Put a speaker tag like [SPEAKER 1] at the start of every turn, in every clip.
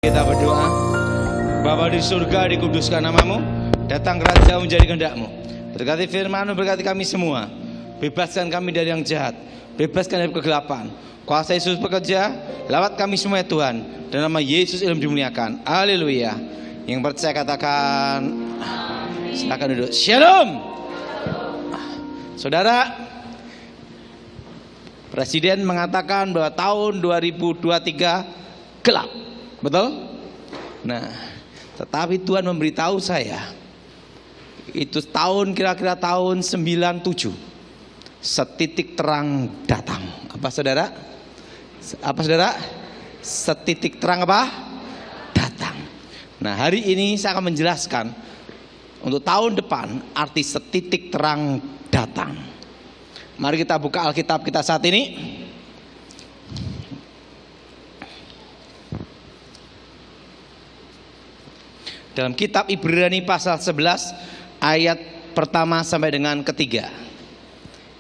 [SPEAKER 1] Kita berdoa. Bapa di surga, dikuduskan namamu, datang kerajaan menjadi kehendak-mu. Berkati firman-Mu, berkati kami semua. Bebaskan kami dari yang jahat, bebaskan dari kegelapan. Kuasa Yesus bekerja, lawat kami semua ya Tuhan. Dan nama Yesus ilmu dimuliakan. Haleluya. Yang percaya katakan silakan duduk. Shalom. Saudara, Presiden mengatakan bahwa tahun 2023 gelap. Betul? Nah, tetapi Tuhan memberitahu saya, itu kira-kira tahun 97, setitik terang datang. Apa saudara? Apa saudara? Setitik terang apa? Datang. Nah, hari ini saya akan menjelaskan untuk tahun depan arti setitik terang datang. Mari kita buka Alkitab kita saat ini. Dalam kitab Ibrani pasal 11 ayat pertama sampai dengan ketiga.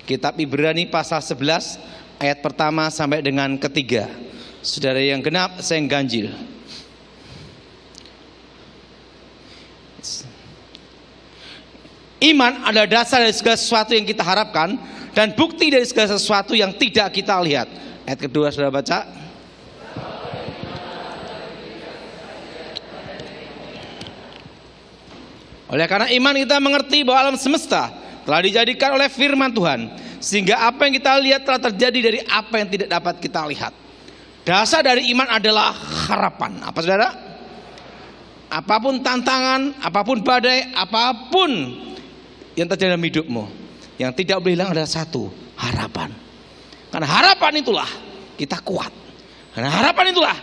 [SPEAKER 1] Kitab Ibrani pasal 11 ayat pertama sampai dengan ketiga. Saudara yang genap, saya yang ganjil. Iman adalah dasar dari segala sesuatu yang kita harapkan dan bukti dari segala sesuatu yang tidak kita lihat. Ayat kedua saudara baca. Oleh karena iman kita mengerti bahwa alam semesta telah dijadikan oleh firman Tuhan, sehingga apa yang kita lihat telah terjadi dari apa yang tidak dapat kita lihat. Dasar dari iman adalah harapan. Apa saudara? Apapun tantangan, apapun badai, apapun yang terjadi dalam hidupmu, yang tidak boleh hilang adalah satu, harapan. Karena harapan itulah kita kuat. Karena harapan itulah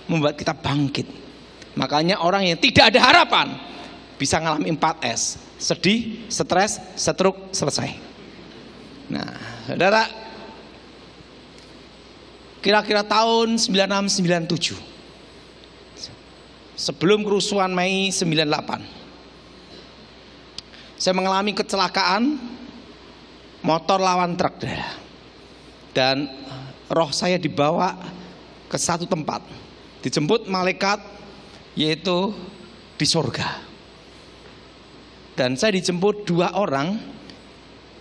[SPEAKER 1] membuat kita bangkit. Makanya orang yang tidak ada harapan bisa ngalami 4S, sedih, stres, stroke, selesai. Nah, saudara, kira-kira tahun 96-97, sebelum kerusuhan Mei 98, saya mengalami kecelakaan motor lawan truk, dan roh saya dibawa ke satu tempat, dijemput malaikat, yaitu di surga. Dan saya dijemput dua orang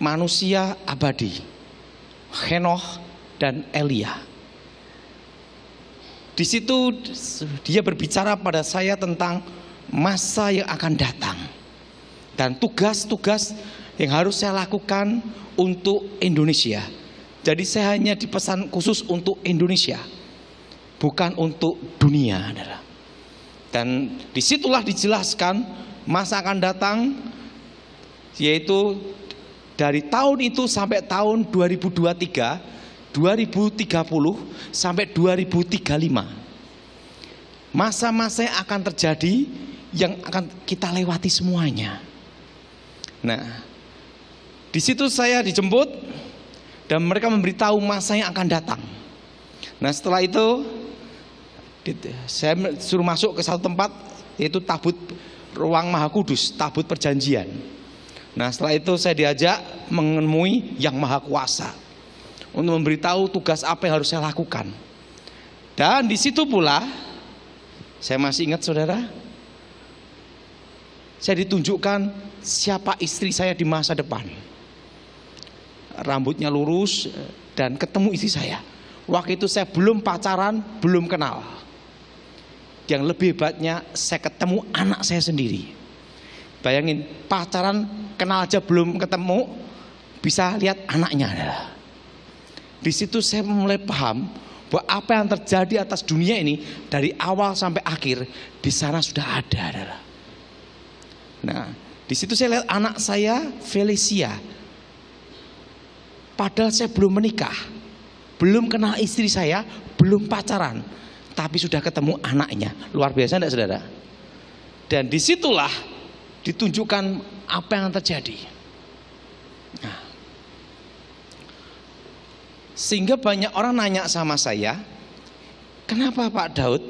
[SPEAKER 1] manusia abadi, Henoch dan Elia. Di situ dia berbicara pada saya tentang masa yang akan datang dan tugas-tugas yang harus saya lakukan untuk Indonesia. Jadi saya hanya dipesan khusus untuk Indonesia, bukan untuk dunia. Dan disitulah dijelaskan masa akan datang, yaitu dari tahun itu sampai tahun 2023, 2030 sampai 2035. Masa-masa yang akan terjadi, yang akan kita lewati semuanya. Nah, di situ saya dijemput dan mereka memberitahu masa yang akan datang. Nah, setelah itu saya suruh masuk ke satu tempat, yaitu tabut ruang Maha Kudus, tabut perjanjian. Nah, setelah itu saya diajak menemui Yang Maha Kuasa untuk memberitahu tugas apa yang harus saya lakukan. Dan di situ pula saya masih ingat saudara, saya ditunjukkan siapa istri saya di masa depan. Rambutnya lurus dan ketemu istri saya. Waktu itu saya belum pacaran, belum kenal. Yang lebih hebatnya, saya ketemu anak saya sendiri. Bayangin, pacaran kenal aja belum ketemu, bisa lihat anaknya. Di situ saya mulai paham bahwa apa yang terjadi atas dunia ini dari awal sampai akhir di sana sudah ada. Nah, di situ saya lihat anak saya Felicia. Padahal saya belum menikah, belum kenal istri saya, belum pacaran, tapi sudah ketemu anaknya. Luar biasa enggak saudara? Dan disitulah ditunjukkan apa yang terjadi. Nah, sehingga banyak orang nanya sama saya, kenapa Pak Daud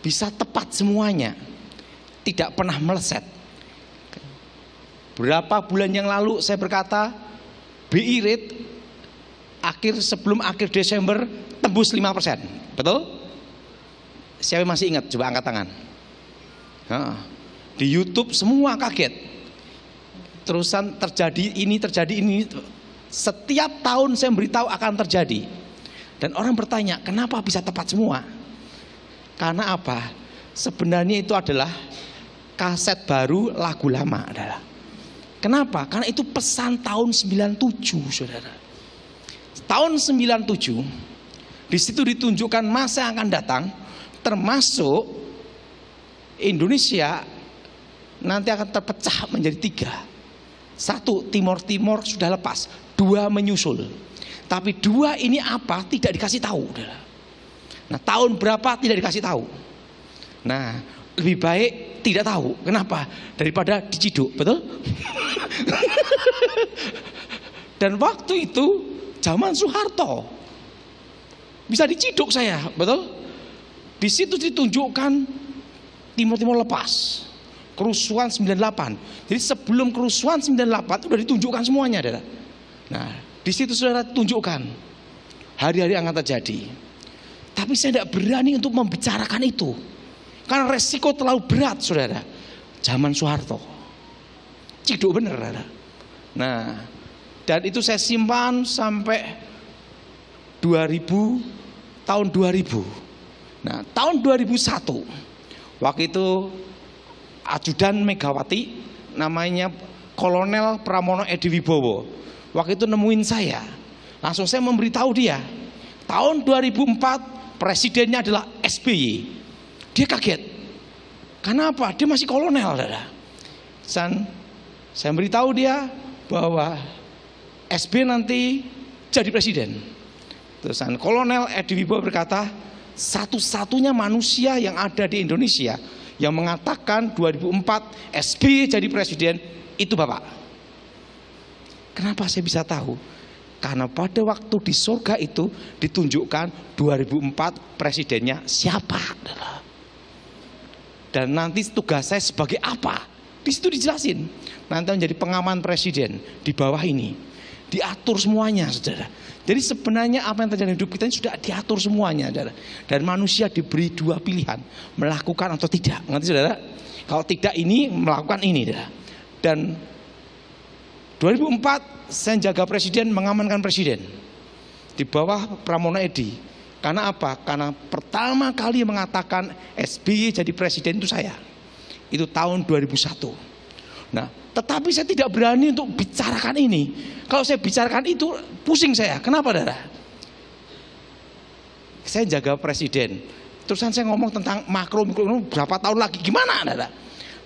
[SPEAKER 1] bisa tepat semuanya, tidak pernah meleset? Berapa bulan yang lalu saya berkata BI rate sebelum akhir Desember tembus 5%, betul? Siapa yang masih ingat? Coba angkat tangan. Di YouTube semua kaget. Terusan terjadi ini. Setiap tahun saya beritahu akan terjadi. Dan orang bertanya, kenapa bisa tepat semua? Karena apa? Sebenarnya itu adalah kaset baru lagu lama adalah. Kenapa? Karena itu pesan tahun 97, saudara. Tahun 97, di situ ditunjukkan masa yang akan datang, termasuk Indonesia nanti akan terpecah menjadi 3. 1, Timor sudah lepas, 2 menyusul. Tapi 2 ini apa? Tidak dikasih tahu. Nah, tahun berapa tidak dikasih tahu. Nah, lebih baik tidak tahu. Kenapa? Daripada diciduk, betul? Dan waktu itu zaman Soeharto bisa diciduk saya, betul? Di situ ditunjukkan Timor lepas. Kerusuhan 98. Jadi sebelum kerusuhan 98 sudah ditunjukkan semuanya, saudara. Nah, di situ saudara tunjukkan hari-hari yang akan terjadi. Tapi saya tidak berani untuk membicarakan itu. Karena resiko terlalu berat, saudara. Zaman Soeharto. Ciduk bener, saudara. Nah, dan itu saya simpan sampai 2000, tahun 2000. Nah, tahun 2001, waktu itu ajudan Megawati, namanya Kolonel Pramono Edi Wibowo. Waktu itu nemuin saya. Langsung saya memberitahu dia. Tahun 2004, presidennya adalah SBY. Dia kaget. Kenapa? Dia masih kolonel, saudara. Saya beritahu dia bahwa SB nanti jadi presiden. Terus Kolonel Edi Wibowo berkata, satu-satunya manusia yang ada di Indonesia yang mengatakan 2004 SB jadi presiden itu Bapak. Kenapa saya bisa tahu? Karena pada waktu di surga itu ditunjukkan 2004 presidennya siapa. Dan nanti tugas saya sebagai apa? Di situ dijelasin. Nanti menjadi pengaman presiden di bawah ini. Diatur semuanya, saudara. Jadi sebenarnya apa yang terjadi di hidup kita ini sudah diatur semuanya, saudara. Dan manusia diberi 2 pilihan, melakukan atau tidak. Ngerti, saudara? Kalau tidak ini, melakukan ini, saudara. Dan 2004 saya jaga presiden, mengamankan presiden di bawah Pramono Edi. Karena apa? Karena pertama kali mengatakan SBY jadi presiden itu saya. Itu tahun 2001. Nah, tetapi saya tidak berani untuk bicarakan ini. Kalau saya bicarakan itu pusing saya. Kenapa, saudara? Saya jaga presiden. Terus saya ngomong tentang makro berapa tahun lagi, gimana, saudara?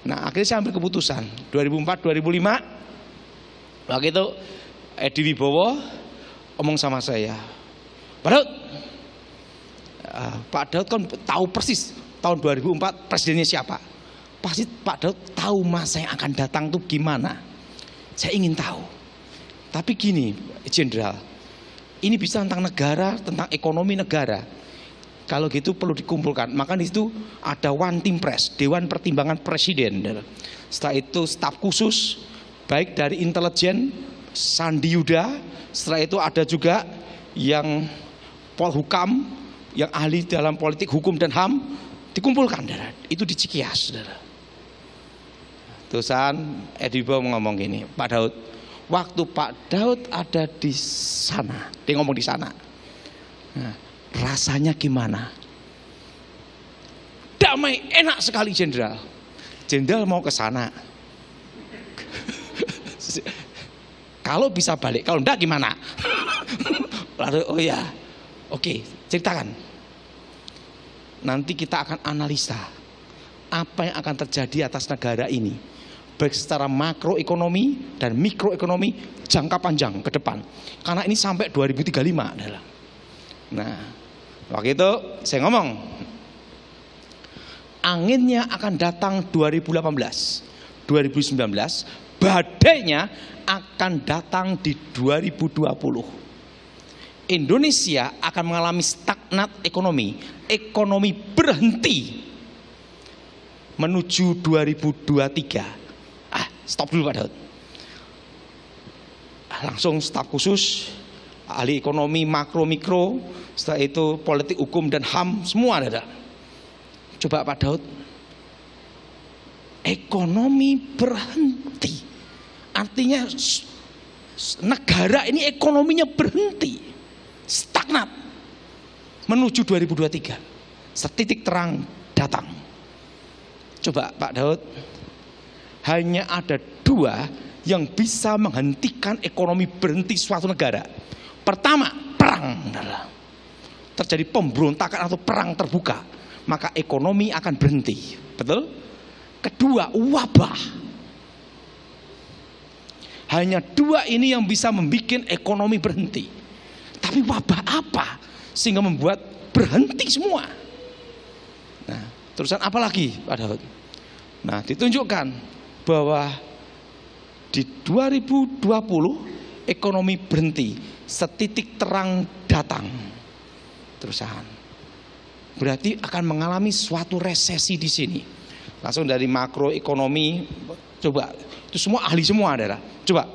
[SPEAKER 1] Nah, akhirnya saya ambil keputusan 2004 2005. Waktu itu Edi Wibowo ngomong sama saya, Pak Daud, Pak Daud kan tahu persis tahun 2004 presidennya siapa. Pasti Pak Daud tahu masa yang akan datang tuh gimana. Saya ingin tahu. Tapi gini, Jenderal, ini bisa tentang negara, tentang ekonomi negara. Kalau gitu perlu dikumpulkan. Maka di situ ada One Team Press, Dewan Pertimbangan Presiden. Setelah itu staf khusus, baik dari intelijen, Sandi Yuda. Setelah itu ada juga yang Polhukam, yang ahli dalam politik hukum dan HAM, dikumpulkan, saudara. Itu di Cikias, saudara. Terusan Edi Wibowo ngomong gini, Pak Daud, waktu Pak Daud ada di sana, dia ngomong di sana, nah, rasanya gimana? Damai, enak sekali, Jenderal. Jenderal mau ke sana. Kalau bisa balik, kalau enggak gimana? Lalu, oh ya, oke, ceritakan. Nanti kita akan analisa apa yang akan terjadi atas negara ini, baik secara makroekonomi dan mikroekonomi jangka panjang ke depan. Karena ini sampai 2035 adalah. Nah, waktu itu saya ngomong, anginnya akan datang 2018, 2019, badainya akan datang di 2020. Indonesia akan mengalami stagnat ekonomi, ekonomi berhenti menuju 2023. Stop dulu, Pak Daud. Langsung staf khusus, ahli ekonomi makro mikro, setelah itu politik hukum dan HAM semua ada. Coba Pak Daud, ekonomi berhenti. Artinya negara ini ekonominya berhenti, stagnat menuju 2023. Setitik terang datang. Coba Pak Daud, hanya ada dua yang bisa menghentikan ekonomi berhenti suatu negara. Pertama, perang. Terjadi pemberontakan atau perang terbuka, maka ekonomi akan berhenti. Betul? Kedua, wabah. Hanya dua ini yang bisa membuat ekonomi berhenti. Tapi wabah apa sehingga membuat berhenti semua? Nah, terusan apa lagi Pak Daud? Nah, ditunjukkan bahwa di 2020 ekonomi berhenti, setitik terang datang. Terusan. Berarti akan mengalami suatu resesi di sini. Langsung dari makroekonomi, coba itu semua ahli semua adalah. Coba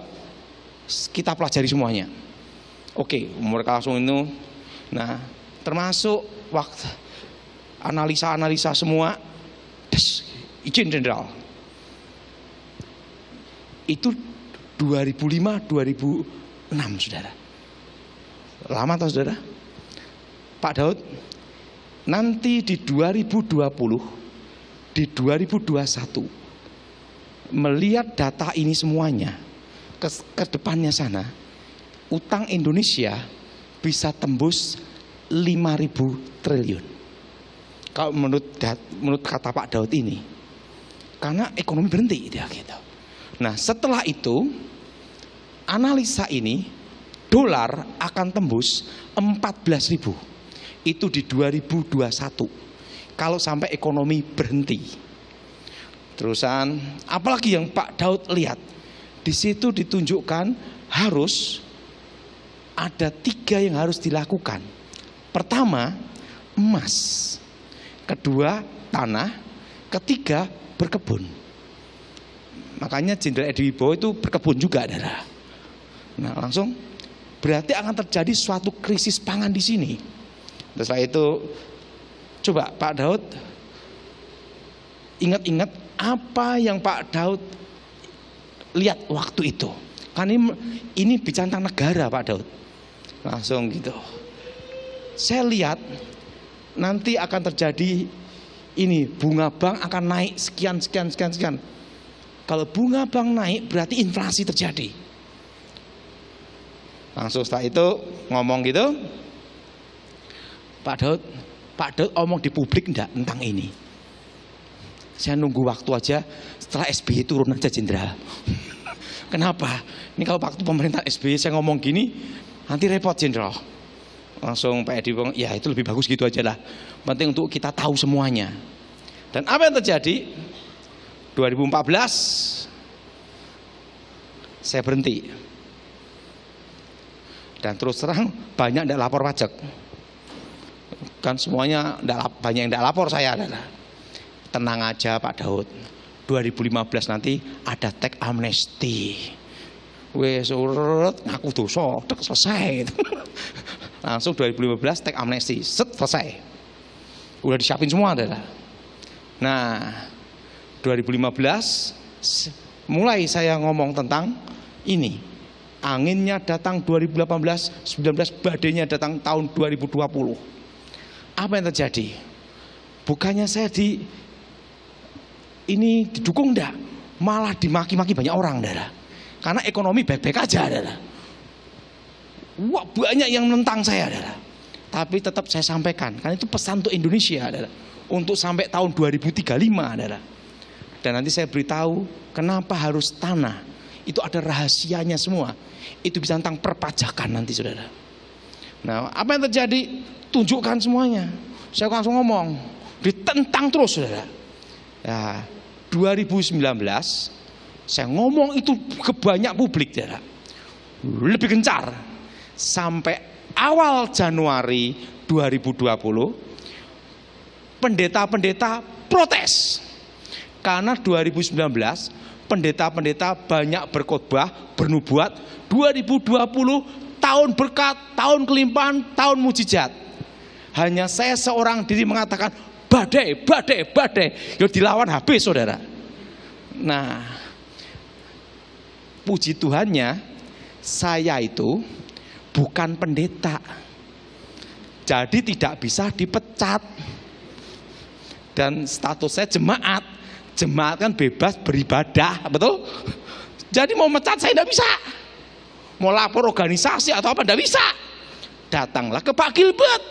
[SPEAKER 1] kita pelajari semuanya. Oke, mereka langsung itu. Nah, termasuk waktu analisa semua. Izin jenderal. Itu 2005-2006 saudara. Lama atau saudara? Pak Daud, nanti di 2020, di 2021, melihat data ini semuanya, ke depannya sana, utang Indonesia bisa tembus 5.000 triliun. Kalau menurut kata Pak Daud ini, karena ekonomi berhenti dia gitu. Nah, setelah itu analisa ini dolar akan tembus 14.000. Itu di 2021. Kalau sampai ekonomi berhenti. Terusan, apalagi yang Pak Daud lihat? Di situ ditunjukkan harus ada 3 yang harus dilakukan. Pertama, emas. Kedua, tanah. Ketiga, berkebun. Makanya Jenderal Edi Wibowo itu berkebun juga, saudara. Nah, langsung berarti akan terjadi suatu krisis pangan di sini. Dan setelah itu, coba Pak Daud ingat-ingat apa yang Pak Daud lihat waktu itu. Kan ini bicara tentang negara Pak Daud. Langsung gitu. Saya lihat nanti akan terjadi ini, bunga bank akan naik sekian. Kalau bunga bank naik berarti inflasi terjadi. Langsung setelah itu ngomong gitu, Pak Daud ngomong di publik enggak tentang ini. Saya nunggu waktu aja setelah SBY turun aja jenderal. Kenapa? Ini kalau waktu pemerintah SBY saya ngomong gini, nanti repot jenderal. Langsung Pak Edi bilang, ya itu lebih bagus gitu aja lah. Penting untuk kita tahu semuanya. Dan apa yang terjadi? 2014 saya berhenti. Dan terus terang banyak tidak lapor pajak. Kan semuanya banyak yang tidak lapor saya. Tenang aja Pak Daud, 2015 nanti ada teks amnesti. Wes urut ngaku dosa, selesai. Langsung 2015 teks amnesti, selesai. Udah disiapin semua adalah. Nah, 2015 mulai saya ngomong tentang ini. Anginnya datang 2018, 19 badainya datang tahun 2020. Apa yang terjadi? Bukannya saya ini didukung enggak, malah dimaki-maki banyak orang, saudara. Karena ekonomi baik-baik aja, saudara. Wah, banyak yang menentang saya, saudara. Tapi tetap saya sampaikan, karena itu pesan untuk Indonesia, saudara. Untuk sampai tahun 2035, saudara. Dan nanti saya beritahu kenapa harus tanah. Itu ada rahasianya semua. Itu bisa tentang perpajakan nanti, saudara. Nah, apa yang terjadi? Tunjukkan semuanya. Saya langsung ngomong, ditentang terus, saudara. Ya, 2019 saya ngomong itu ke banyak publik, saudara. Lebih gencar. Sampai awal Januari 2020 pendeta-pendeta protes. Karena 2019 pendeta-pendeta banyak berkhotbah, bernubuat, 2020 tahun berkat, tahun kelimpahan, tahun mujizat. Hanya saya seorang diri mengatakan badai, ya dilawan habis saudara. Nah, puji Tuhannya, saya itu bukan pendeta, jadi tidak bisa dipecat. Dan status saya jemaat, jemaat kan bebas beribadah, betul? Jadi mau mecat saya tidak bisa, mau lapor organisasi atau apa tidak bisa. Datanglah ke Pak Gilbert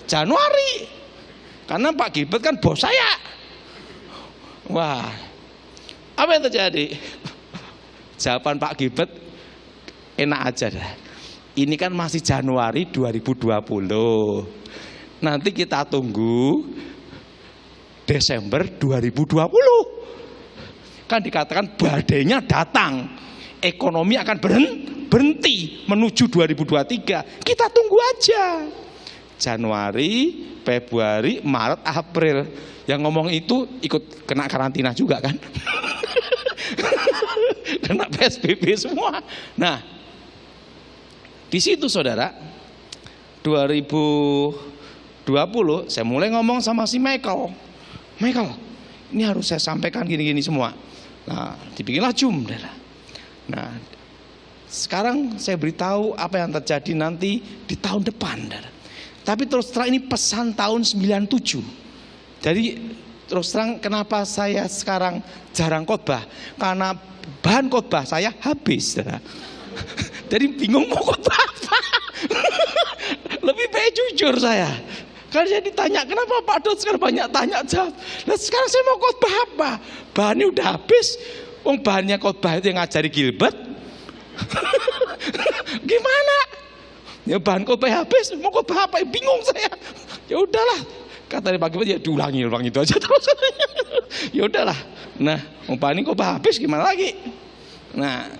[SPEAKER 1] Januari, karena Pak Gilbert kan bos saya. Wah, apa yang terjadi? Jawaban Pak Gilbert enak aja dah. Ini kan masih Januari 2020. Nanti kita tunggu Desember 2020. Kan dikatakan badainya datang, ekonomi akan berhenti menuju 2023. Kita tunggu aja. Januari, Februari, Maret, April. Yang ngomong itu ikut kena karantina juga kan? Kena PSBB semua. Nah, di situ saudara, 2020 saya mulai ngomong sama si Michael, ini harus saya sampaikan gini-gini semua. Nah, dibikinlah Zoom. Nah, sekarang saya beritahu apa yang terjadi nanti di tahun depan. Tapi terus terang ini pesan tahun 97. Jadi terus terang kenapa saya sekarang jarang khotbah, karena bahan khotbah saya habis. Jadi bingung mau khotbah apa. Lebih baik jujur saya. Kalau saya ditanya kenapa Pak Dot sekarang banyak tanya jawab. Nah sekarang saya mau khotbah apa? Bahannya udah habis. Bahannya khotbah itu yang ngajari Gilbert. Gimana? Ya bahan khotbah habis, mau khotbah apa? Bingung saya. Ya udahlah. Kata Pak Gilbert ya diulangi itu aja terus. Ya udahlah. Nah, bahan khotbah habis gimana lagi? Nah,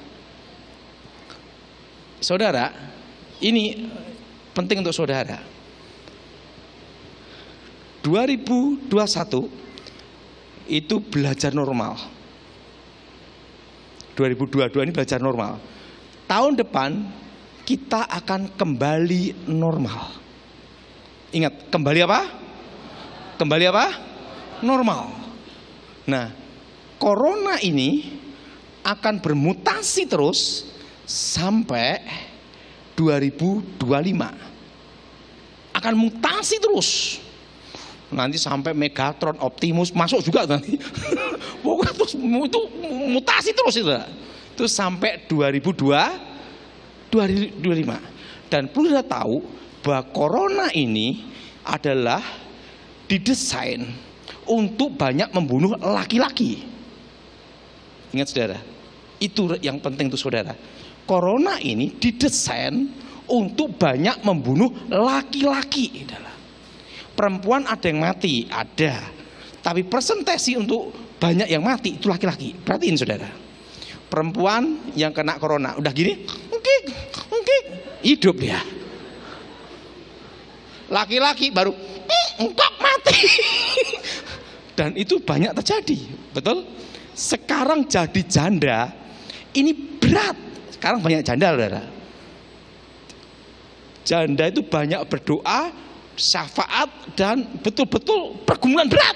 [SPEAKER 1] saudara, ini penting untuk saudara. 2021 itu belajar normal. 2022 ini belajar normal. Tahun depan kita akan kembali normal. Ingat, kembali apa? Kembali apa? Normal. Nah, corona ini akan bermutasi terus sampai 2025. Akan mutasi terus. Nanti sampai Megatron, Optimus masuk juga nanti. Pokoknya terus itu mutasi terus itu. Itu sampai 2025. Dan perlu kita tahu bahwa corona ini adalah didesain untuk banyak membunuh laki-laki. Ingat saudara, itu yang penting untuk saudara. Corona ini didesain untuk banyak membunuh laki-laki. Perempuan ada yang mati, ada. Tapi persentase untuk banyak yang mati itu laki-laki. Perhatiin saudara. Perempuan yang kena corona udah gini, hidup ya. Laki-laki baru engkau mati. Dan itu banyak terjadi, betul? Sekarang jadi janda ini berat. Sekarang banyak janda, saudara. Janda itu banyak berdoa, syafaat, dan betul-betul pergumulan berat.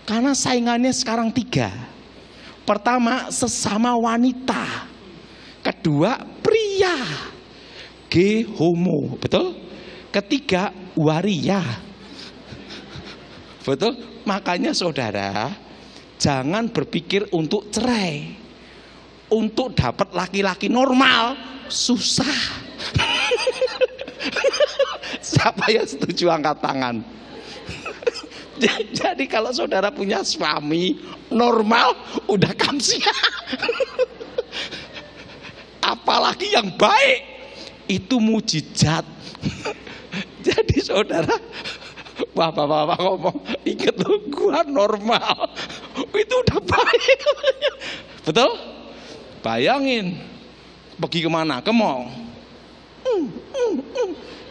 [SPEAKER 1] Karena saingannya sekarang 3. Pertama, sesama wanita. Kedua, pria. Homo, betul? Ketiga, waria. Betul? Makanya saudara, jangan berpikir untuk cerai. Untuk dapat laki-laki normal susah. Siapa yang setuju angkat tangan? Jadi kalau saudara punya suami normal udah kamsia. Apalagi yang baik, itu mujizat. Jadi saudara, bapak-bapak ngomong, ingat loh, gua normal, itu udah baik. Betul? Bayangin, pergi kemana? Ke mall,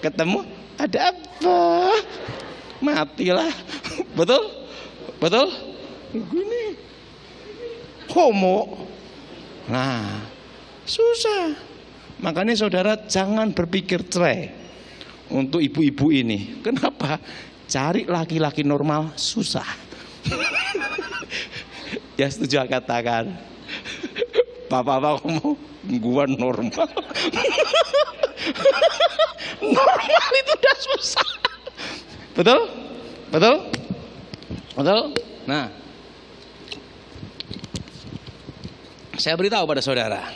[SPEAKER 1] ketemu ada apa? Matilah. Betul? Betul? Gini, homo. Nah, susah. Makanya saudara jangan berpikir cerai untuk ibu-ibu ini. Kenapa? Cari laki-laki normal susah. Ya setuju katakan. Bapak-bapak ngomong gua normal. Normal itu udah susah. Betul? Betul? Betul? Nah, saya beritahu pada saudara,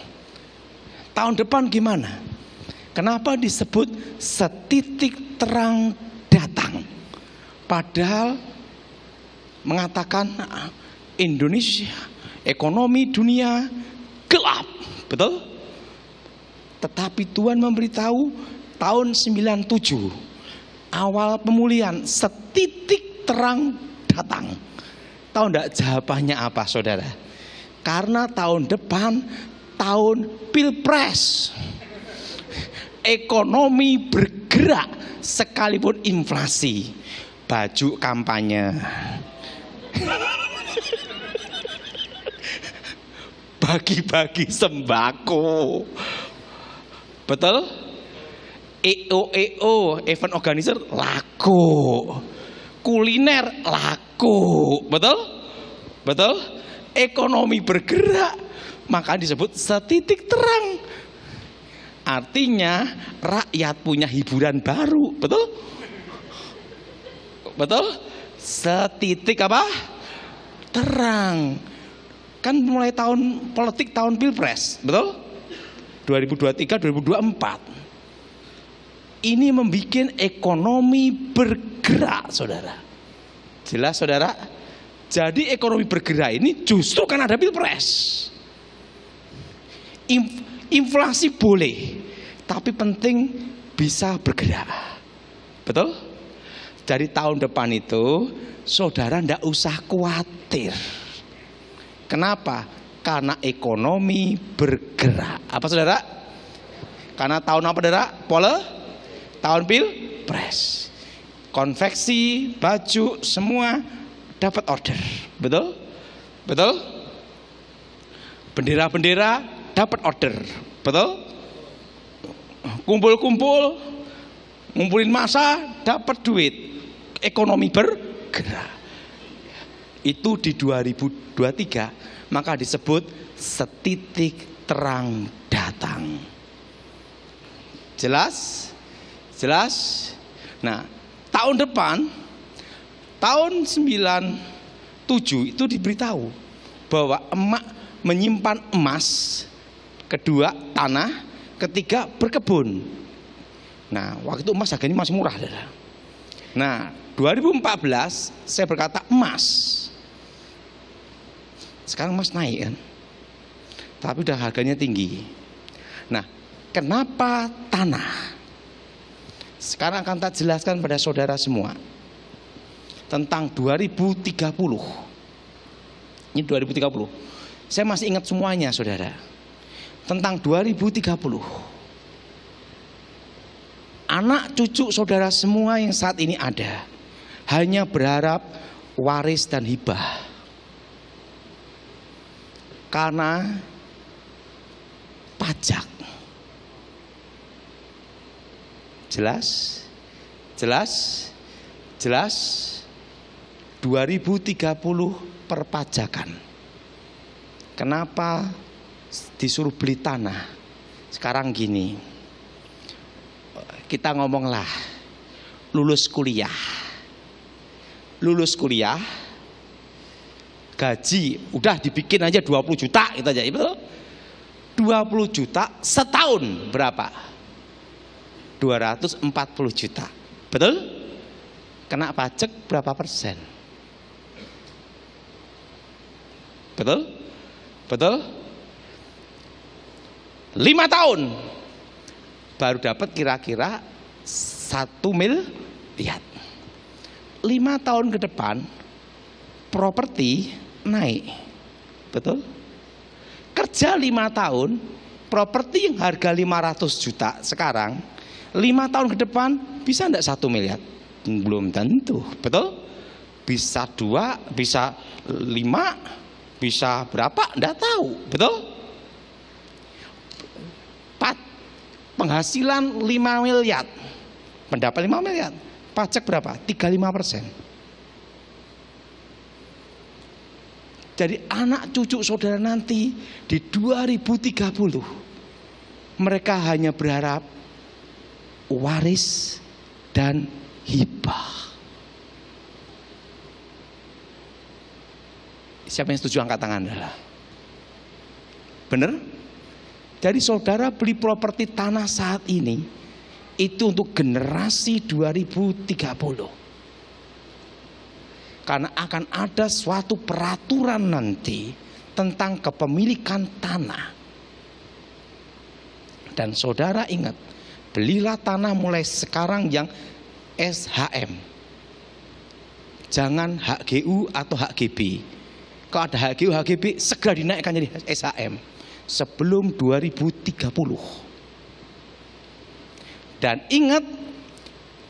[SPEAKER 1] tahun depan gimana? Kenapa disebut setitik terang datang? Padahal mengatakan Indonesia, ekonomi dunia gelap, betul? Tetapi Tuhan memberitahu tahun 97 awal pemulihan, setitik terang datang. Tahu enggak jawabannya apa, saudara? Karena tahun depan tahun pilpres, ekonomi bergerak sekalipun inflasi. Baju kampanye, bagi-bagi sembako, betul? EO event organizer laku, kuliner laku, betul? Betul? Ekonomi bergerak, maka disebut setitik terang. Artinya rakyat punya hiburan baru, betul? Betul? Setitik apa? Terang. Kan mulai tahun politik, tahun pilpres, betul? 2023, 2024. Ini membuat ekonomi bergerak, saudara. Jelas, saudara? Jadi ekonomi bergerak ini justru kan ada pilpres. Inflasi boleh, tapi penting bisa bergerak. Betul? Dari tahun depan itu saudara ndak usah khawatir. Kenapa? Karena ekonomi bergerak. Apa saudara? Karena tahun apa saudara? Tahun pilpres. Konveksi, baju, semua dapat order. Betul? Betul? Bendera-bendera dapat order. Betul? Kumpul-kumpul, ngumpulin massa, dapat duit. Ekonomi bergerak. Itu di 2023, maka disebut setitik terang datang. Jelas? Jelas? Nah, tahun depan, tahun 97 itu diberitahu bahwa emak menyimpan emas, kedua tanah, ketiga berkebun. Nah, waktu itu emas harganya masih murah. Nah, 2014 saya berkata emas. Sekarang emas naik kan, tapi udah harganya tinggi. Nah, kenapa tanah? Sekarang akan tak jelaskan pada saudara semua tentang 2030. Ini 2030. Saya masih ingat semuanya, saudara. Tentang 2030. Anak cucu saudara semua yang saat ini ada hanya berharap waris dan hibah. Karena pajak. Jelas? Jelas? Jelas? 2030 perpajakan. Kenapa disuruh beli tanah? Sekarang gini, kita ngomonglah lulus kuliah. Lulus kuliah, gaji udah dibikin aja 20 juta gitu aja, betul? 20 juta setahun berapa? 240 juta, betul? Kena pajak berapa persen? Betul? Betul? 5 tahun baru dapat kira-kira 1 miliar. 5 tahun ke depan properti naik, betul? Kerja 5 tahun, properti yang harga 500 juta sekarang 5 tahun ke depan bisa enggak 1 miliar? Belum tentu, betul? Bisa 2, bisa 5, bisa berapa? Enggak tahu, betul? Penghasilan 5 miliar, pendapat 5 miliar, pajak berapa? 35%. Jadi anak cucu saudara nanti di 2030 mereka hanya berharap waris dan hibah. Siapa yang setuju angkat tangan? Bener? Jadi saudara beli properti tanah saat ini itu untuk generasi 2030. Karena akan ada suatu peraturan nanti tentang kepemilikan tanah. Dan saudara ingat, belilah tanah mulai sekarang yang SHM. Jangan HGU atau HGB. Kalau ada HGU, HGB segera dinaikkan jadi SHM sebelum 2030. Dan ingat,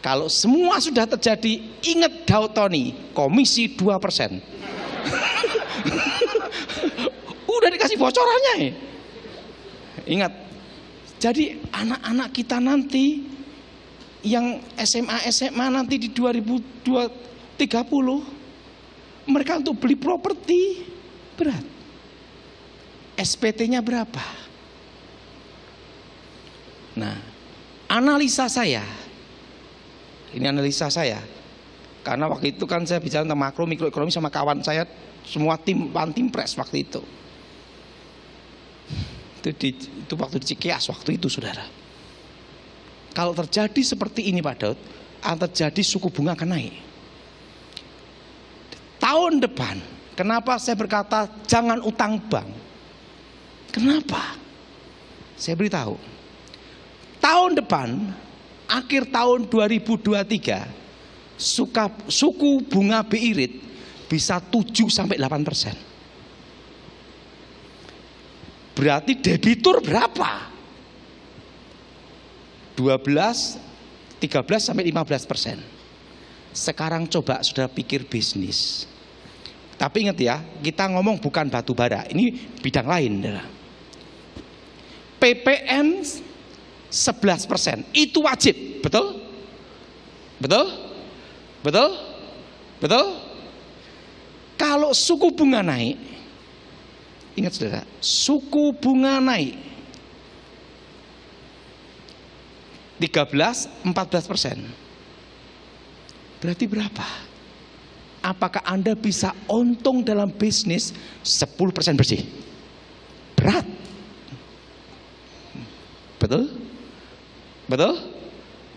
[SPEAKER 1] kalau semua sudah terjadi, ingat Daud Tony, komisi 2%. Udah dikasih bocorannya ya. Ingat, jadi anak-anak kita nanti yang SMA nanti di 2030, mereka untuk beli properti berat. SPT-nya berapa? Nah, analisa saya, ini analisa saya, karena waktu itu kan saya bicara tentang makro mikroekonomi sama kawan saya, semua tim Pantimpres waktu itu. Itu waktu di Cikeas waktu itu, saudara. Kalau terjadi seperti ini Pak Daud, akan terjadi suku bunga akan naik. Tahun depan, kenapa saya berkata jangan utang bank? Kenapa? Saya beritahu. Tahun depan, akhir tahun 2023, suku bunga BI rate bisa 7-8%. Berarti debitur berapa? 13-15%. Sekarang coba saudara pikir bisnis. Tapi ingat ya, kita ngomong bukan batu bara, ini bidang lain. PPN 11%, itu wajib, betul? Betul? Betul? Betul? Kalau suku bunga naik, ingat saudara, suku bunga naik 13-14%. Berarti berapa? Apakah Anda bisa untung dalam bisnis 10% bersih? Berat. Betul? Betul?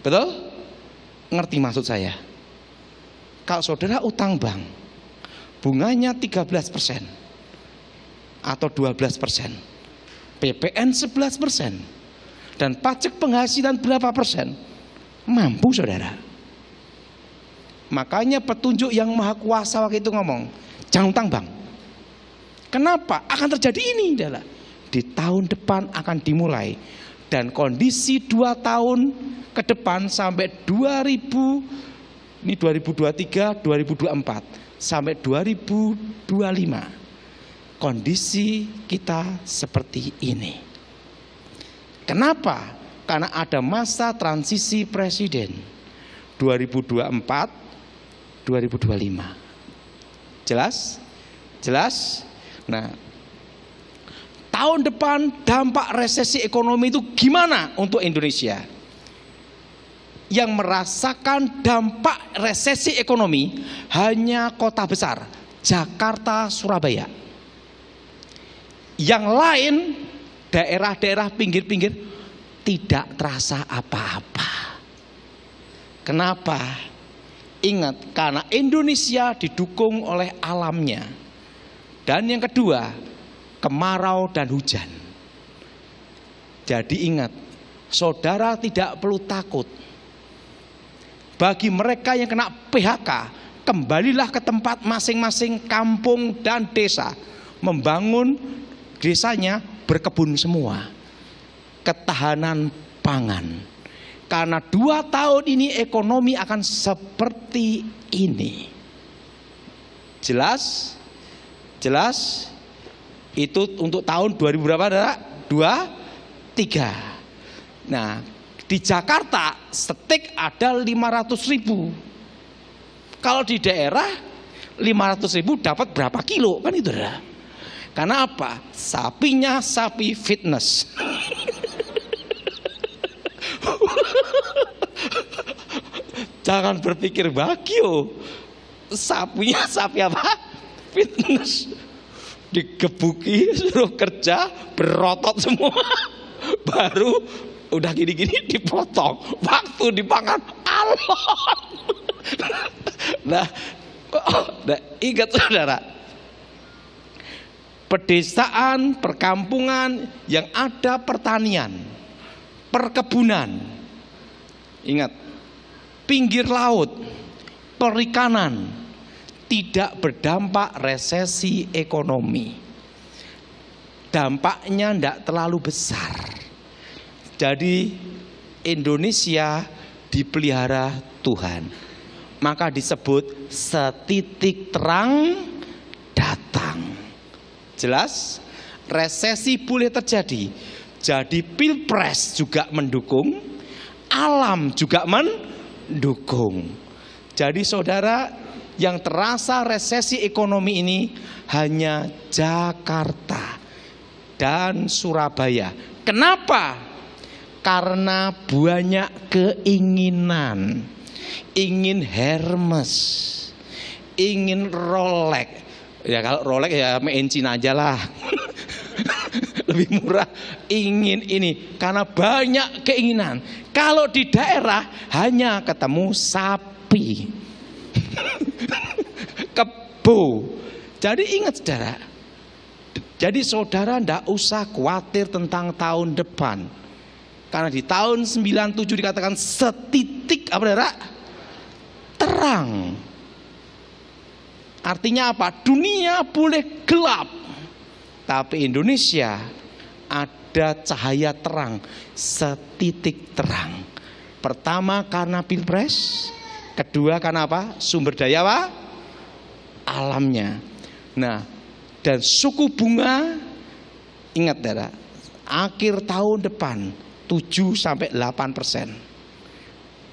[SPEAKER 1] Betul? Ngerti maksud saya? Kalau saudara utang bank, bunganya 13% atau 12%, PPN 11%, dan pajak penghasilan berapa persen? Mampu saudara. Makanya petunjuk yang maha kuasa waktu itu ngomong, jangan utang bank. Kenapa? Akan terjadi ini adalah di tahun depan akan dimulai, dan kondisi 2 tahun ke depan sampai 2023, 2024 sampai 2025, kondisi kita seperti ini. Kenapa? Karena ada masa transisi presiden 2024 2025. Jelas? Jelas? Nah, tahun depan dampak resesi ekonomi itu gimana untuk Indonesia? Yang merasakan dampak resesi ekonomi hanya kota besar, Jakarta, Surabaya. Yang lain, daerah-daerah pinggir-pinggir tidak terasa apa-apa. Kenapa? Ingat, karena Indonesia didukung oleh alamnya. Dan yang kedua, kemarau dan hujan. Jadi ingat, saudara tidak perlu takut. Bagi mereka yang kena PHK, kembalilah ke tempat masing-masing kampung dan desa. Membangun desanya, berkebun semua. Ketahanan pangan. Karena 2 tahun ini ekonomi akan seperti ini. Jelas? Jelas? Itu untuk tahun 2000 berapa? 23. Nah, Di Jakarta steak ada 500.000. Kalau di daerah 500.000 dapat berapa kilo kan itu dah. Karena apa? Sapinya sapi fitness. Jangan berpikir bagio. Sapinya sapi apa? Fitness. Digebuki, suruh kerja, berotot semua. Baru udah gini-gini dipotong. Waktu dimakan alon. Nah, ingat saudara, pedesaan, perkampungan yang ada pertanian, perkebunan, ingat, pinggir laut, perikanan, tidak berdampak resesi ekonomi. Dampaknya tidak terlalu besar. Jadi Indonesia dipelihara Tuhan. Maka disebut setitik terang datang. Jelas? Resesi boleh terjadi. Jadi pilpres juga mendukung, alam juga mendukung. Jadi saudara, yang terasa resesi ekonomi ini hanya Jakarta dan Surabaya. Kenapa? Karena banyak keinginan. Ingin Hermes, ingin Rolex. Ya kalau Rolex ya main Cina aja lah. Lebih murah. Ingin ini karena banyak keinginan. Kalau di daerah hanya ketemu sapi. Kebo. Jadi ingat saudara. Jadi saudara ndak usah khawatir tentang tahun depan. Karena di tahun 97 dikatakan setitik apa saudara? Terang. Artinya apa? Dunia boleh gelap, tapi Indonesia ada cahaya terang, setitik terang. Pertama karena pilpres, kedua karena apa? Sumber daya apa? Alamnya. Nah, dan suku bunga, ingat saudara, akhir tahun depan 7-8%.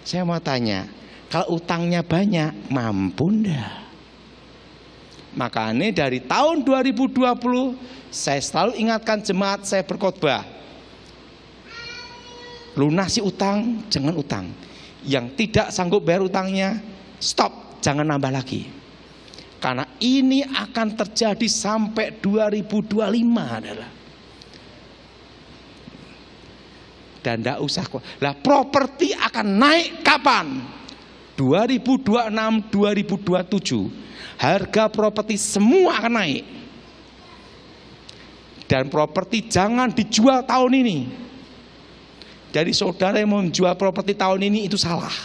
[SPEAKER 1] Saya mau tanya, kalau utangnya banyak, mampu ndak? Makanya dari tahun 2020 saya selalu ingatkan jemaat saya berkhotbah, lunasi utang, jangan utang. Yang tidak sanggup bayar utangnya, stop, jangan nambah lagi. Karena ini akan terjadi sampai 2025 adalah. Dan tidak usah kok. Lah properti akan naik kapan? 2026, 2027. Harga properti semua akan naik. Dan properti jangan dijual tahun ini. Jadi saudara yang mau menjual properti tahun ini itu salah.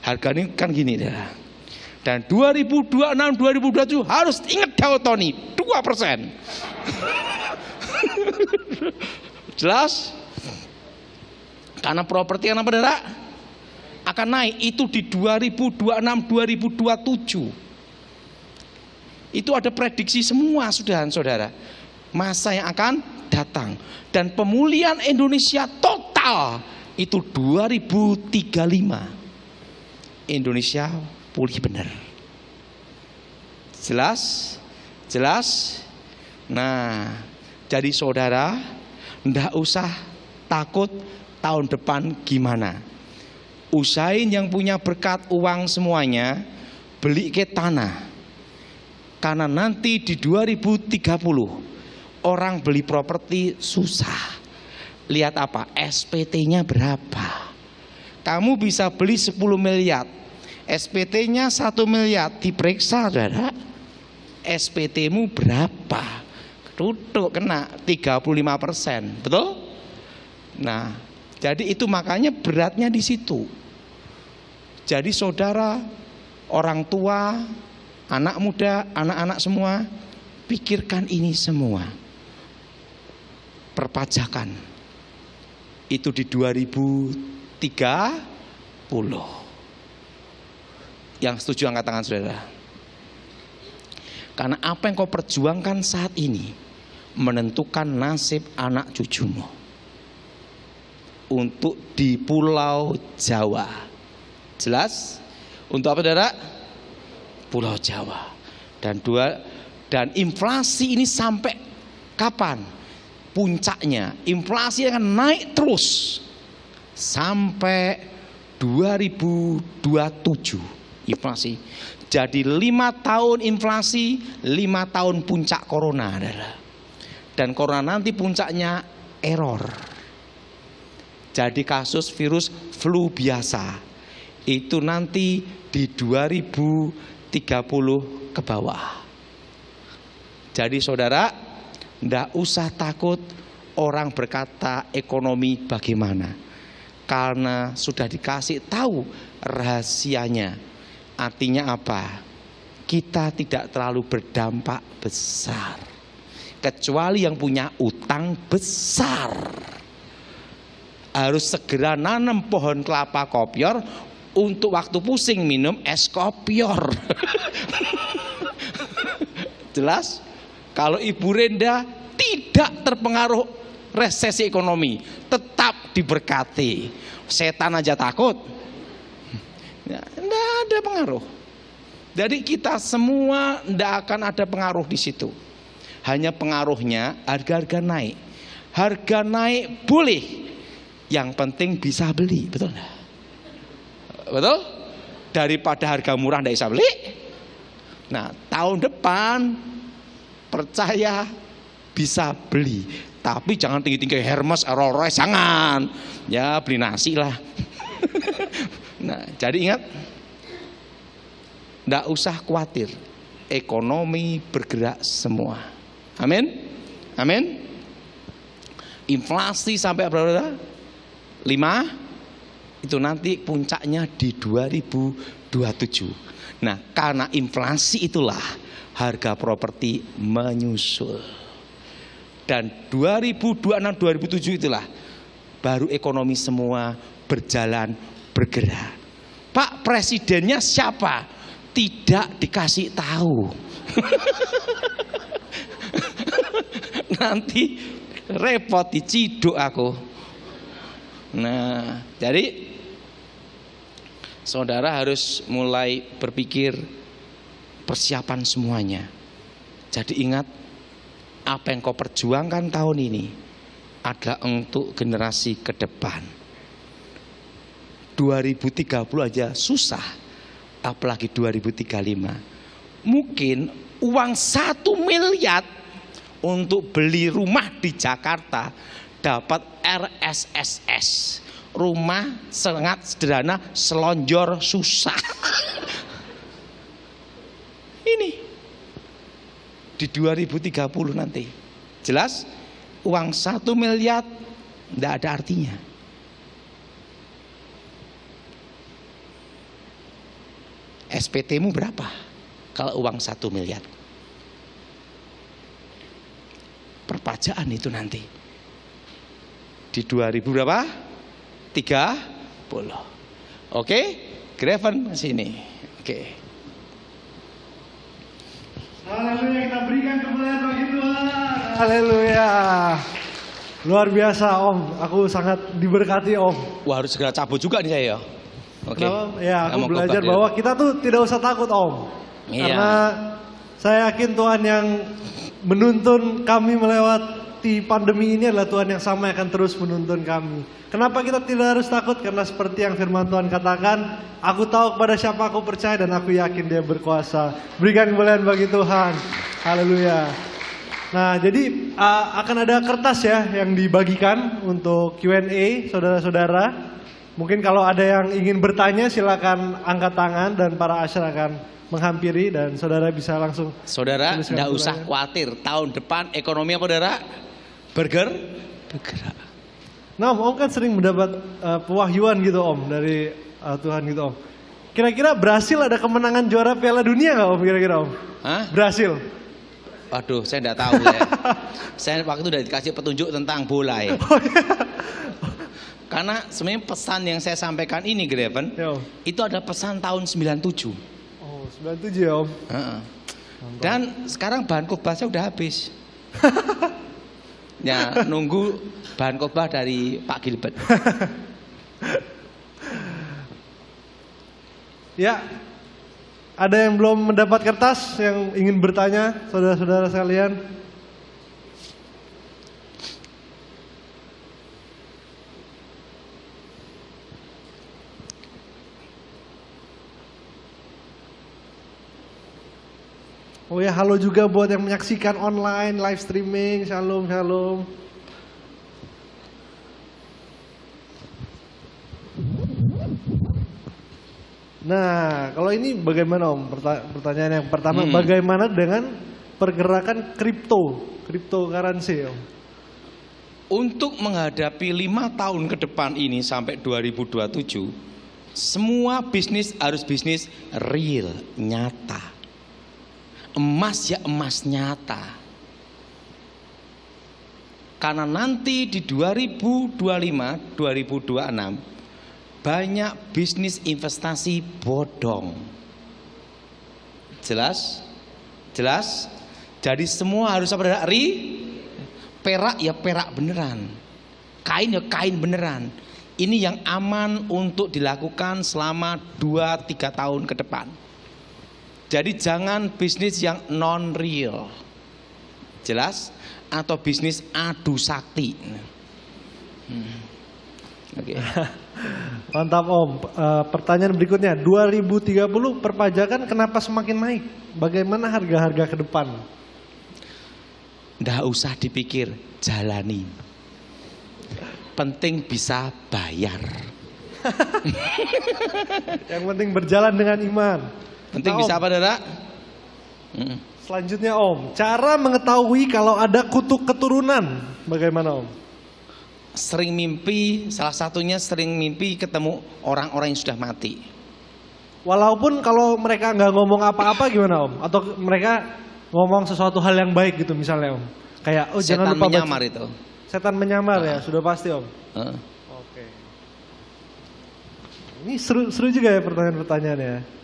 [SPEAKER 1] Harganya kan gini dah. Dan 2026, 2027 harus ingat Daud Tony 2%. Jelas? Karena properti yang apa saudara? Akan naik itu di 2026, 2027. Itu ada prediksi semua saudara. Masa yang akan datang. Dan pemulihan Indonesia total itu 2035. Indonesia pulih benar. Jelas? Jelas? Nah, jadi saudara, ndak usah takut tahun depan gimana. Usahain yang punya berkat uang semuanya, beli ke tanah. Karena nanti di 2030 orang beli properti susah. Lihat apa? SPT-nya berapa? Kamu bisa beli 10 miliar, SPT-nya 1 miliar, diperiksa saudara, SPT-mu berapa? Duduk kena 35%, betul? Nah, jadi itu makanya beratnya di situ. Jadi saudara, orang tua, anak muda, anak-anak semua, pikirkan ini semua. Perpajakan itu di 2030. Yang setuju angkat tangan saudara. Karena apa yang kau perjuangkan saat ini menentukan nasib anak cucumu. untuk di Pulau Jawa. Jelas? Untuk apa saudara? Pulau Jawa. Dan inflasi ini sampai kapan? Puncaknya inflasi akan naik terus sampai 2027 inflasi. Jadi 5 tahun inflasi, 5 tahun puncak corona. Dan corona nanti puncaknya error. Jadi kasus virus flu biasa itu nanti di 2030 ke bawah. Jadi saudara, ndak usah takut orang berkata ekonomi bagaimana, karena sudah dikasih tahu rahasianya. Artinya apa? Kita tidak terlalu berdampak besar, kecuali yang punya utang besar. Harus segera nanam pohon kelapa kopior untuk waktu pusing minum es kopior. Jelas? Kalau Ibu Renda tidak terpengaruh resesi ekonomi, tetap diberkati. Setan aja takut. Tidak ada pengaruh. Jadi kita semua tidak akan ada pengaruh di situ. Hanya pengaruhnya harga-harga naik. Harga naik boleh, yang penting bisa beli, betul nggak? Betul? Daripada harga murah tidak bisa beli. Nah, tahun depan percaya bisa beli, tapi jangan tinggi-tinggi Hermes, Rolls-Royce, jangan. Ya beli nasi lah. Nah, jadi ingat, tidak usah khawatir, ekonomi bergerak semua. Amin, amin. Inflasi sampai berapa? 5, itu nanti puncaknya di 2027. Nah, karena inflasi itulah harga properti menyusul. Dan 2026-2027 itulah baru ekonomi semua berjalan, bergerak. Pak, presidennya siapa? Tidak dikasih tahu. Nanti repot, diciduk aku. Nah, jadi saudara harus mulai berpikir persiapan semuanya. Jadi ingat, apa yang kau perjuangkan tahun ini adalah untuk generasi ke depan. 2030 aja susah, apalagi 2035. Mungkin uang 1 miliar untuk beli rumah di Jakarta dapat RSSS, rumah sangat sederhana, selonjor susah. Ini di 2030 nanti. Jelas? Uang 1 miliar tidak ada artinya. SPT-mu berapa kalau uang 1 miliar? Perpajaan itu nanti di 2000 berapa? 30. Oke, Graven sini. Oke.
[SPEAKER 2] Haleluya, kita berikan kemuliaan bagi Tuhan. Haleluya. Luar biasa Om, aku sangat diberkati Om.
[SPEAKER 1] Wah, harus segera cabut juga nih saya ya. Oke.
[SPEAKER 2] Ya, aku belajar bahwa kita tuh tidak usah takut Om. Iya. Karena saya yakin Tuhan yang menuntun kami melewati pandemi ini adalah Tuhan yang sama yang akan terus menuntun kami. Kenapa kita tidak harus takut? Karena seperti yang firman Tuhan katakan, aku tahu kepada siapa aku percaya dan aku yakin Dia berkuasa. Berikan kemuliaan bagi Tuhan. Haleluya. Nah, jadi akan ada kertas ya yang dibagikan untuk Q&A saudara-saudara. Mungkin kalau ada yang ingin bertanya silakan angkat tangan dan para asyar akan menghampiri dan saudara bisa langsung.
[SPEAKER 1] Saudara tidak usah khawatir, tahun depan ekonomi apa saudara? Bergerak.
[SPEAKER 2] Nah Om kan sering mendapat pewahyuan gitu Om dari Tuhan gitu Om. Kira-kira Brasil ada kemenangan juara Piala Dunia nggak Om kira-kira Om?
[SPEAKER 1] Hah?
[SPEAKER 2] Brasil.
[SPEAKER 1] Waduh, saya tidak tahu ya. Saya waktu itu sudah dikasih petunjuk tentang bola ya.
[SPEAKER 2] Oh, iya.
[SPEAKER 1] Karena sebenarnya pesan yang saya sampaikan ini Graven, itu ada pesan tahun 97.
[SPEAKER 2] Oh, 97 ya Om.
[SPEAKER 1] Dan sekarang bahan khotbahnya udah habis. Ya, nunggu bahan khotbah dari Pak Gilbert.
[SPEAKER 2] Ya, ada yang belum mendapat kertas yang ingin bertanya, saudara-saudara sekalian? Oh ya, halo juga buat yang menyaksikan online, live streaming. Shalom, shalom. Nah, kalau ini bagaimana Om? Pertanyaan yang pertama, bagaimana dengan pergerakan cryptocurrency Om?
[SPEAKER 1] Untuk menghadapi 5 tahun ke depan ini sampai 2027, semua bisnis harus bisnis real, nyata. Emas ya emas nyata. Karena nanti di 2025, 2026 banyak bisnis investasi bodong. Jelas? Jelas? Jadi semua harus apa? Perak ya perak beneran. Kain ya kain beneran. Ini yang aman untuk dilakukan selama 2-3 tahun ke depan. Jadi jangan bisnis yang non real, jelas? Atau bisnis adu sakti. Oke.
[SPEAKER 2] Mantap Om. Pertanyaan berikutnya, 2030 perpajakan kenapa semakin naik? Bagaimana harga-harga ke depan?
[SPEAKER 1] Nggak usah dipikir, jalani. Penting bisa bayar.
[SPEAKER 2] Yang penting berjalan dengan iman.
[SPEAKER 1] Penting
[SPEAKER 2] Nah,
[SPEAKER 1] bisa
[SPEAKER 2] Om,
[SPEAKER 1] apa, Dara?
[SPEAKER 2] selanjutnya Om, cara mengetahui kalau ada kutuk keturunan, bagaimana Om?
[SPEAKER 1] Sering mimpi, salah satunya sering mimpi ketemu orang-orang yang sudah mati.
[SPEAKER 2] Walaupun kalau mereka nggak ngomong apa-apa gimana Om? Atau mereka ngomong sesuatu hal yang baik gitu misalnya Om? Kayak, oh jangan
[SPEAKER 1] Setan
[SPEAKER 2] lupa
[SPEAKER 1] menyamar
[SPEAKER 2] baca.
[SPEAKER 1] itu.
[SPEAKER 2] Setan menyamar ya, sudah pasti Om. Oke. Ini seru juga ya pertanyaan-pertanyaannya.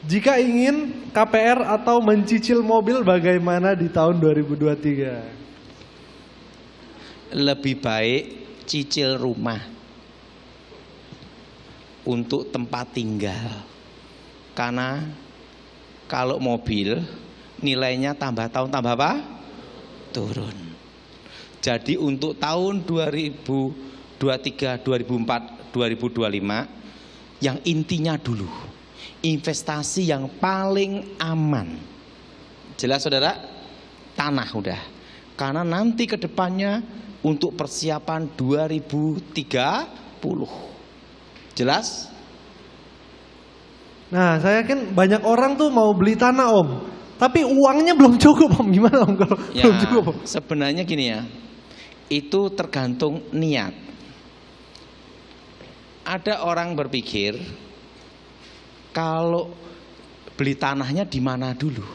[SPEAKER 2] Jika ingin KPR atau mencicil mobil bagaimana di tahun 2023?
[SPEAKER 1] Lebih baik cicil rumah untuk tempat tinggal. Karena kalau mobil nilainya tambah tahun tambah apa? Turun. Jadi untuk tahun 2023, 2024, 2025 yang intinya dulu investasi yang paling aman. Jelas saudara? Tanah udah. Karena nanti ke depannya untuk persiapan 2030. Jelas?
[SPEAKER 2] Nah, saya yakin banyak orang tuh mau beli tanah Om, tapi uangnya belum cukup Om. Gimana Om kalau
[SPEAKER 1] Ya,
[SPEAKER 2] belum cukup Om?
[SPEAKER 1] sebenarnya gini ya. Itu tergantung niat. Ada orang berpikir kalau beli tanahnya di mana dulu.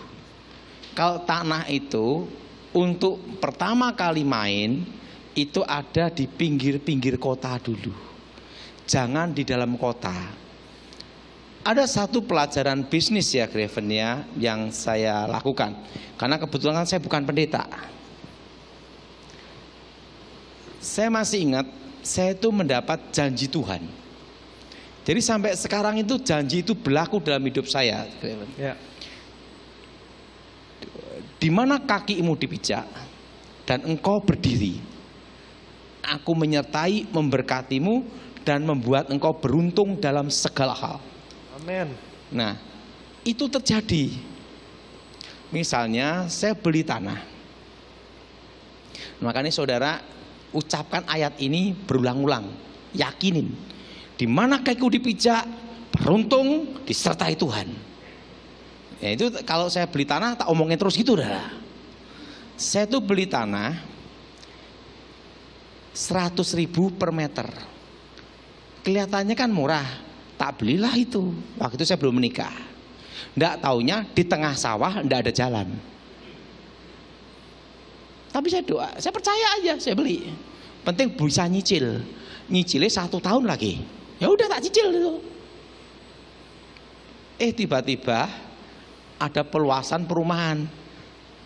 [SPEAKER 1] Kalau tanah itu untuk pertama kali main itu ada di pinggir-pinggir kota dulu. Jangan di dalam kota. Ada satu pelajaran bisnis ya Graven ya yang saya lakukan. Karena kebetulan saya bukan pendeta. Saya masih ingat saya itu mendapat janji Tuhan. Jadi sampai sekarang itu janji itu berlaku dalam hidup saya.
[SPEAKER 2] Ya.
[SPEAKER 1] Di mana kakimu dipijak dan engkau berdiri, aku menyertai, memberkatimu dan membuat engkau beruntung dalam segala hal.
[SPEAKER 2] Amin.
[SPEAKER 1] Nah, itu terjadi. Misalnya saya beli tanah. Makanya saudara ucapkan ayat ini berulang-ulang, yakinin. Di mana kakiku dipijak, beruntung disertai Tuhan. Ya itu kalau saya beli tanah tak omongin terus gitu dah. Saya tuh beli tanah 100.000 per meter. Kelihatannya kan murah, tak belilah itu. Waktu itu saya belum menikah. Nggak taunya di tengah sawah nggak ada jalan. Tapi saya doa, saya percaya aja, saya beli. Penting bisa nyicil. Nyicilnya 1 tahun lagi. Ya udah tak cicil itu. Tiba-tiba ada peluasan perumahan,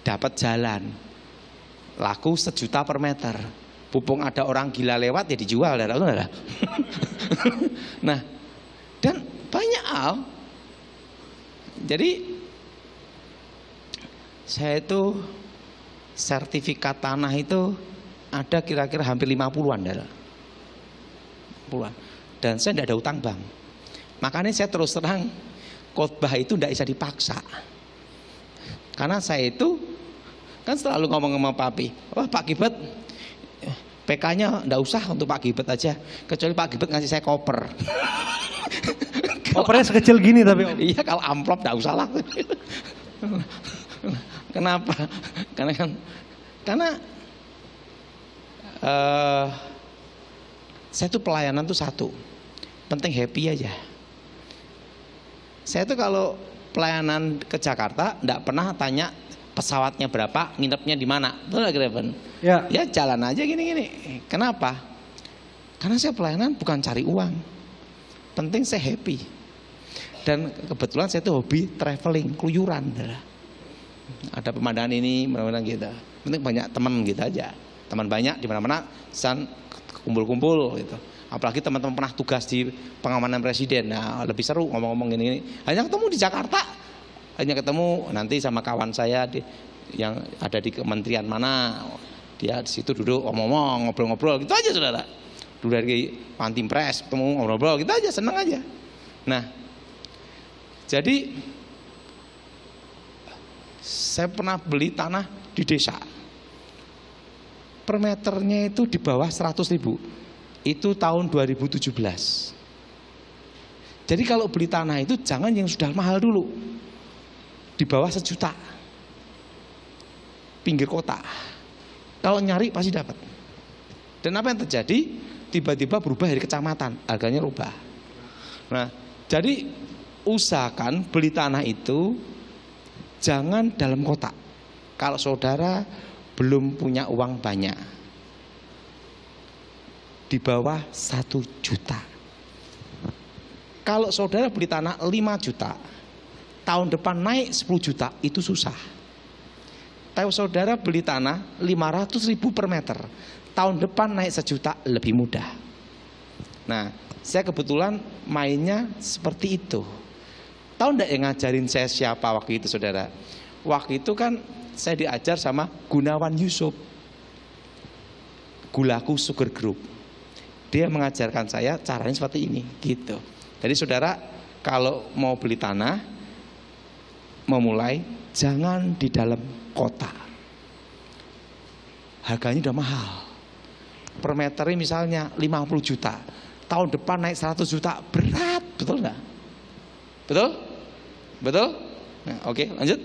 [SPEAKER 1] dapat jalan. laku 1 juta per meter. Pupung ada orang gila lewat ya dijual, saudara. Nah, dan banyak hal. Jadi saya itu sertifikat tanah itu ada kira-kira hampir 50-an, saudara. Dan saya tidak ada utang bank. Makanya saya terus terang, khotbah itu tidak bisa dipaksa. Karena saya itu kan selalu ngomong sama papi, wah Pak Gibet, PK-nya enggak usah untuk Pak Gibet aja, kecuali Pak Gibet ngasih saya koper.
[SPEAKER 2] Kopernya sekecil gini tapi Om.
[SPEAKER 1] Iya, kalau amplop enggak usah lah. Kenapa? Karena saya tuh pelayanan tuh satu, penting happy aja. Saya tuh kalau pelayanan ke Jakarta enggak pernah tanya pesawatnya berapa, nginepnya di mana. Betul nggak, Greven? Ya. Ya jalan aja gini-gini. Kenapa? Karena saya pelayanan bukan cari uang. Penting saya happy. Dan kebetulan saya tuh hobi traveling, keluyuran. Ada pemandangan ini, mana-mana gitu. Penting banyak teman gitu aja. Teman banyak di mana-mana, san kumpul-kumpul gitu. Apalagi teman-teman pernah tugas di pengamanan presiden. Nah, lebih seru ngomong-ngomong gini-gini. Hanya ketemu di Jakarta. Hanya ketemu nanti sama kawan saya yang ada di kementerian mana, dia di situ duduk ngomong-ngomong, ngobrol-ngobrol gitu aja, saudara. Dulu dari Pantimpres ketemu ngobrol-ngobrol gitu aja, senang aja. Nah, jadi saya pernah beli tanah di desa, per meternya itu di bawah 100.000. Itu tahun 2017. Jadi kalau beli tanah itu jangan yang sudah mahal dulu, di bawah 1 juta, pinggir kota. Kalau nyari pasti dapat. Dan apa yang terjadi? Tiba-tiba berubah dari kecamatan, harganya rubah. Nah, jadi usahakan beli tanah itu jangan dalam kota. Kalau saudara belum punya uang banyak, di bawah 1 juta. Kalau saudara beli tanah 5 juta, tahun depan naik 10 juta, itu susah. Tapi saudara beli tanah 500.000 per meter, tahun depan naik 1 juta, lebih mudah. Nah, saya kebetulan mainnya seperti itu. Tahu enggak yang ngajarin saya siapa waktu itu, saudara? Waktu itu kan saya diajar sama Gunawan Yusuf, Gulaku Sugar Group. Dia mengajarkan saya caranya seperti ini, gitu. Jadi saudara kalau mau beli tanah, memulai jangan di dalam kota. Harganya udah mahal. Per meternya misalnya 50 juta. Tahun depan naik 100 juta, berat, betul enggak? Betul? Betul? Nah, oke, lanjut.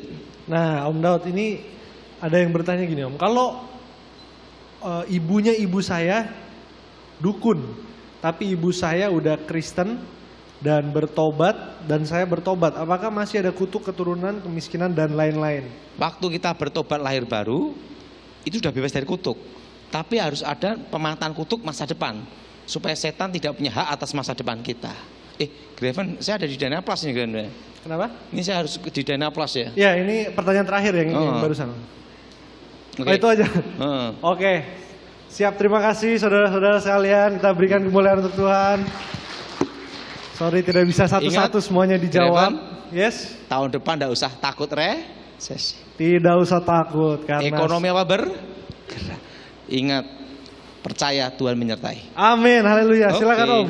[SPEAKER 2] Nah, Om Daud, ini ada yang bertanya gini, Om. Kalau ibunya ibu saya dukun, tapi ibu saya udah Kristen dan bertobat, dan saya bertobat, apakah masih ada kutuk keturunan, kemiskinan, dan lain-lain?
[SPEAKER 1] Waktu kita bertobat lahir baru, itu sudah bebas dari kutuk. Tapi harus ada pemataan kutuk masa depan, supaya setan tidak punya hak atas masa depan kita. Greven, saya ada di Dana Plus nih, Greven.
[SPEAKER 2] Kenapa?
[SPEAKER 1] Ini saya harus di Dana Plus ya.
[SPEAKER 2] Ya, ini pertanyaan terakhir yang barusan.
[SPEAKER 1] Okay.
[SPEAKER 2] Oh, itu aja. Oke. Siap, terima kasih saudara-saudara sekalian. Kita berikan kemuliaan untuk Tuhan. Sorry tidak bisa satu-satu semuanya dijawab.
[SPEAKER 1] Greven,
[SPEAKER 2] yes.
[SPEAKER 1] Tahun depan tidak usah takut resesi.
[SPEAKER 2] Tidak usah takut karena
[SPEAKER 1] ekonomi apa bergerak. Ingat, percaya Tuhan menyertai.
[SPEAKER 2] Amin, haleluya. Silakan Om.